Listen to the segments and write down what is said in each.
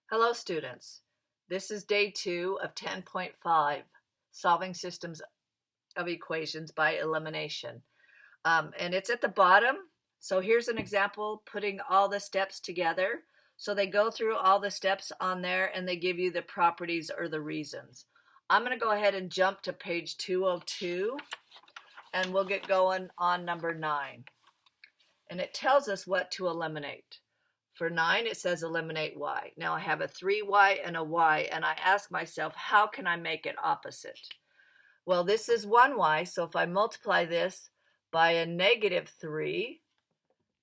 Hello students, this is day 2 of 10.5, solving systems of equations by elimination. And it's at the bottom, so here's an example putting all the steps together. So they go through all the steps on there and they give you the properties or the reasons. I'm going to go ahead and jump to page 202 and we'll get going on number 9. And it tells us what to eliminate. For 9, it says eliminate y. Now I have a 3y and a y, and I ask myself, how can I make it opposite? Well, this is 1y, so if I multiply this by a negative 3,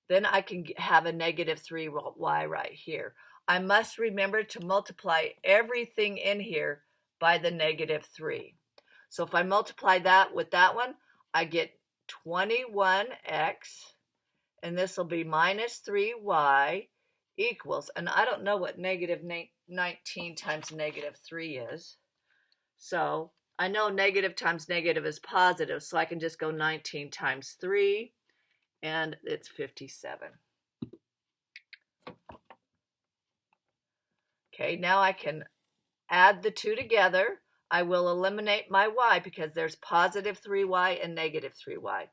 then I can have a negative 3y right here. I must remember to multiply everything in here by the negative 3. So if I multiply that with that one, I get 21x, and this will be minus 3y equals, and I don't know what negative 19 times negative 3 is. So I know negative times negative is positive, so I can just go 19 times 3, and it's 57. Okay, now I can add the two together. I will eliminate my y because there's positive 3y and negative 3y.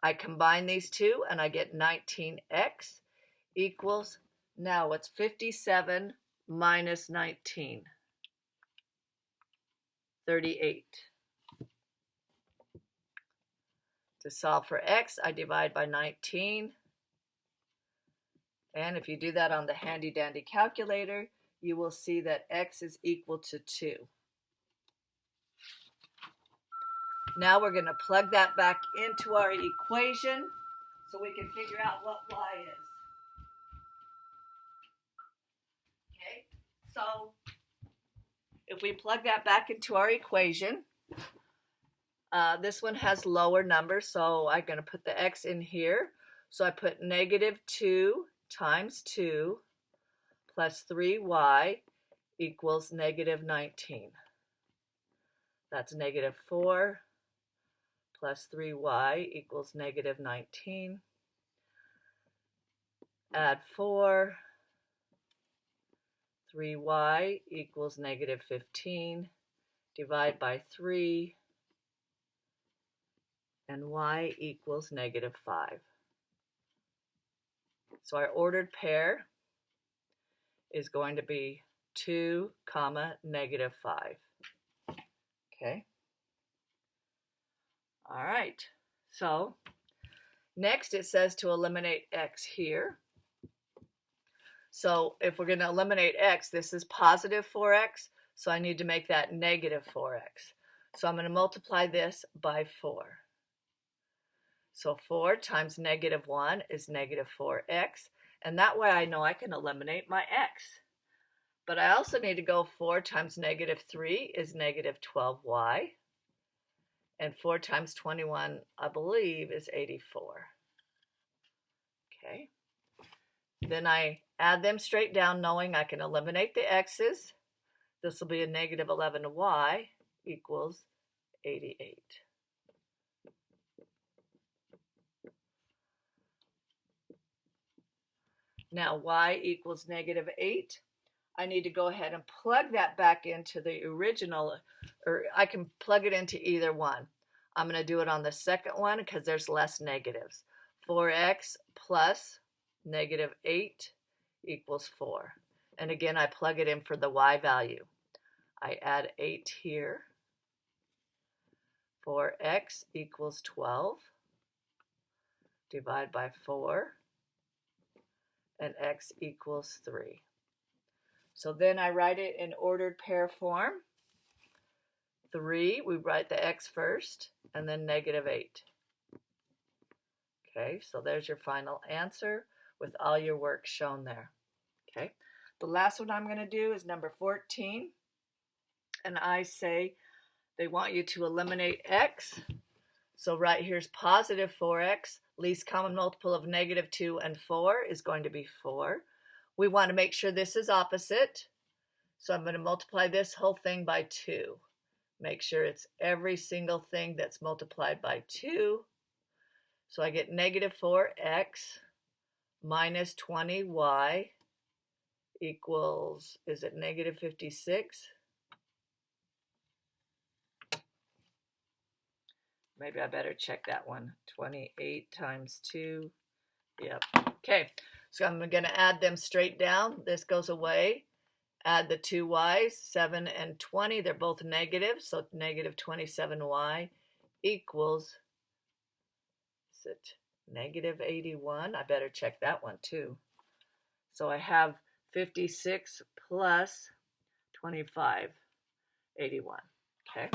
I combine these two, and I get 19x equals, now what's 57 minus 19? 38. To solve for x, I divide by 19. And if you do that on the handy dandy calculator, you will see that x is equal to 2. Now we're going to plug that back into our equation so we can figure out what y is. Okay, so if we plug that back into our equation, this one has lower numbers, so I'm going to put the x in here. So I put negative 2 times 2 plus 3y equals negative 19. That's negative 4 plus 3y equals negative 19. Add 4. 3y equals negative 15. Divide by 3. And y equals negative 5. So our ordered pair is going to be 2, negative 5. Okay. All right. So next it says to eliminate x here. So if we're going to eliminate x, this is positive 4x, so I need to make that negative 4x. So I'm going to multiply this by 4. So 4 times negative 1 is negative 4x, and that way I know I can eliminate my x. But I also need to go 4 times negative 3 is negative 12y, and 4 times 21, I believe, is 84. Okay. Then I add them straight down, knowing I can eliminate the x's. This will be a negative 11y equals 88. Now y equals negative 8. I need to go ahead and plug that back into the original, or I can plug it into either one. I'm going to do it on the second one because there's less negatives. 4x plus negative 8 equals 4. And again, I plug it in for the y value. I add 8 here. 4x equals 12. Divide by 4. And x equals 3. So then I write it in ordered pair form. 3, we write the x first, and then negative 8. Okay, so there's your final answer with all your work shown there. Okay, the last one I'm going to do is number 14. And I say they want you to eliminate x. So right here's positive 4x. Least common multiple of negative 2 and 4 is going to be 4. We want to make sure this is opposite. So I'm going to multiply this whole thing by 2. Make sure it's every single thing that's multiplied by 2. So I get negative 4x minus 20y equals, is it negative 56? Maybe I better check that one. 28 times 2. Yep. Okay, so I'm going to add them straight down. This goes away. Add the two y's, 7 and 20. They're both negative, so negative 27y equals, is it negative 81? I better check that one too. So I have 56 plus 25, 81. Okay.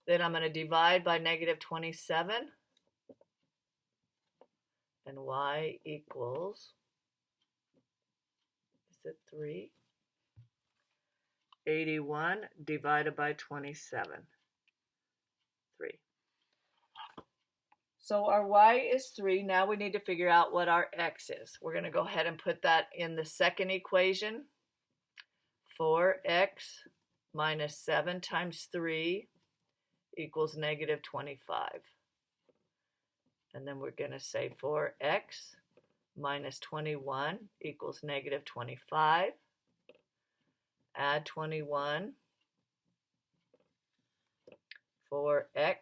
Then I'm going to divide by negative 27. And y equals, is it 3? 81 divided by 27. 3. So our y is 3. Now we need to figure out what our x is. We're going to go ahead and put that in the second equation. 4x minus 7 times 3 equals negative 25. And then we're going to say 4x minus 21 equals negative 25. Add 21. 4x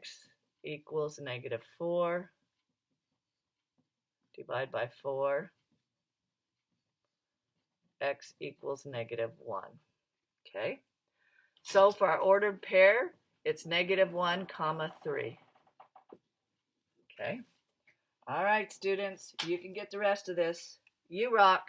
equals negative 4. Divide by 4. X equals negative 1. Okay. So for our ordered pair, it's negative 1 comma 3. Okay. All right, students, you can get the rest of this. You rock.